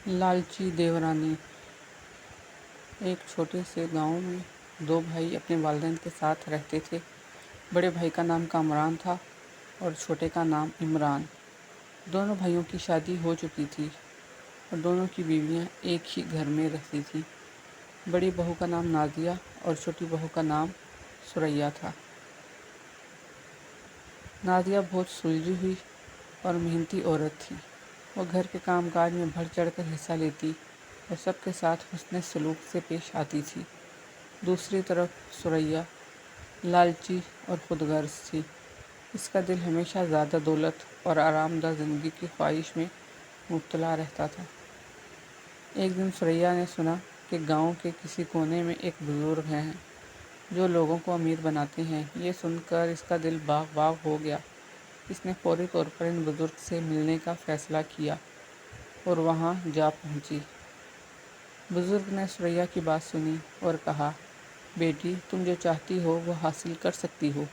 لالچی دیورانی۔ ایک چھوٹے سے گاؤں میں دو بھائی اپنے والدین کے ساتھ رہتے تھے۔ بڑے بھائی کا نام کامران تھا اور چھوٹے کا نام عمران۔ دونوں بھائیوں کی شادی ہو چکی تھی اور دونوں کی بیویاں ایک ہی گھر میں رہتی تھیں۔ بڑی بہو کا نام نازیہ اور چھوٹی بہو کا نام ثریا تھا۔ نازیہ بہت سلجھی ہوئی اور محنتی عورت تھی۔ وہ گھر کے کام کاج میں بڑھ چڑھ کر حصہ لیتی اور سب کے ساتھ حسن سلوک سے پیش آتی تھی۔ دوسری طرف ثریا لالچی اور خود غرض تھی۔ اس کا دل ہمیشہ زیادہ دولت اور آرام دہ زندگی کی خواہش میں مبتلا رہتا تھا۔ ایک دن ثریا نے سنا کہ گاؤں کے کسی کونے میں ایک بزرگ ہیں جو لوگوں کو امیر بناتے ہیں۔ یہ سن کر اس کا دل باغ باغ ہو گیا۔ اس نے فوری طور پر ان بزرگ سے ملنے کا فیصلہ کیا اور وہاں جا پہنچی۔ بزرگ نے ثریا کی بات سنی اور کہا، بیٹی، تم جو چاہتی ہو وہ حاصل کر سکتی ہو،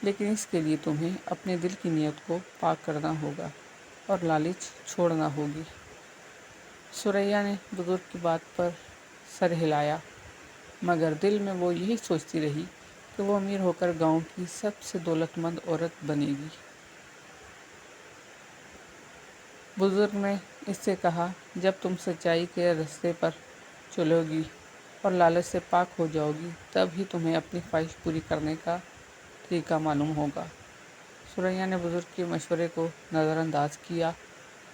لیکن اس کے لیے تمہیں اپنے دل کی نیت کو پاک کرنا ہوگا اور لالچ چھوڑنا ہوگی۔ ثریا نے بزرگ کی بات پر سر ہلایا، مگر دل میں وہ یہی سوچتی رہی کہ وہ امیر ہو کر گاؤں کی سب سے دولت مند عورت بنے گی۔ بزرگ نے اس سے کہا، جب تم سچائی کے راستے پر چلو گی اور لالچ سے پاک ہو جاؤ گی تب ہی تمہیں اپنی خواہش پوری کرنے کا طریقہ معلوم ہوگا۔ ثریا نے بزرگ کے مشورے کو نظر انداز کیا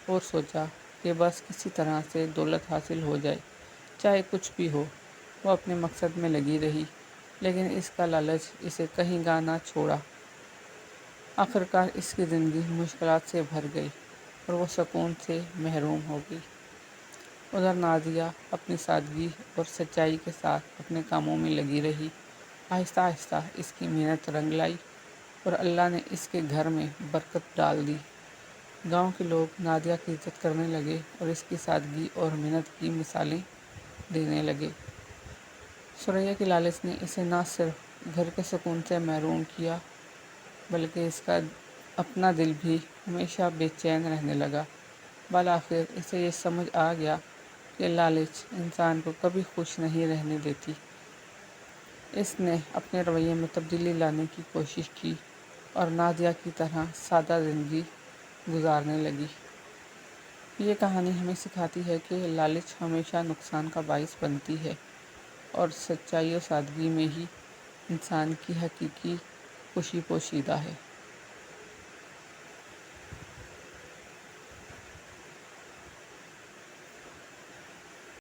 اور سوچا کہ بس کسی طرح سے دولت حاصل ہو جائے، چاہے کچھ بھی ہو۔ وہ اپنے مقصد میں لگی رہی، لیکن اس کا لالچ اسے کہیں گاہ نہ چھوڑا۔ آخرکار اس کی زندگی مشکلات سے بھر گئی اور وہ سکون سے محروم ہو گئی۔ ادھر نازیہ اپنی سادگی اور سچائی کے ساتھ اپنے کاموں میں لگی رہی۔ آہستہ آہستہ اس کی محنت رنگ لائی اور اللہ نے اس کے گھر میں برکت ڈال دی۔ گاؤں کے لوگ نازیہ کی عزت کرنے لگے اور اس کی سادگی اور محنت کی مثالیں دینے لگے۔ ثریا کی لالچ نے اسے نہ صرف گھر کے سکون سے محروم کیا بلکہ اس کا اپنا دل بھی ہمیشہ بے چین رہنے لگا۔ بالآخر اسے یہ سمجھ آ گیا کہ لالچ انسان کو کبھی خوش نہیں رہنے دیتی۔ اس نے اپنے رویے میں تبدیلی لانے کی کوشش کی اور نازیہ کی طرح سادہ زندگی گزارنے لگی۔ یہ کہانی ہمیں سکھاتی ہے کہ لالچ ہمیشہ نقصان کا باعث بنتی ہے اور سچائی و سادگی میں ہی انسان کی حقیقی خوشی پوشیدہ ہے۔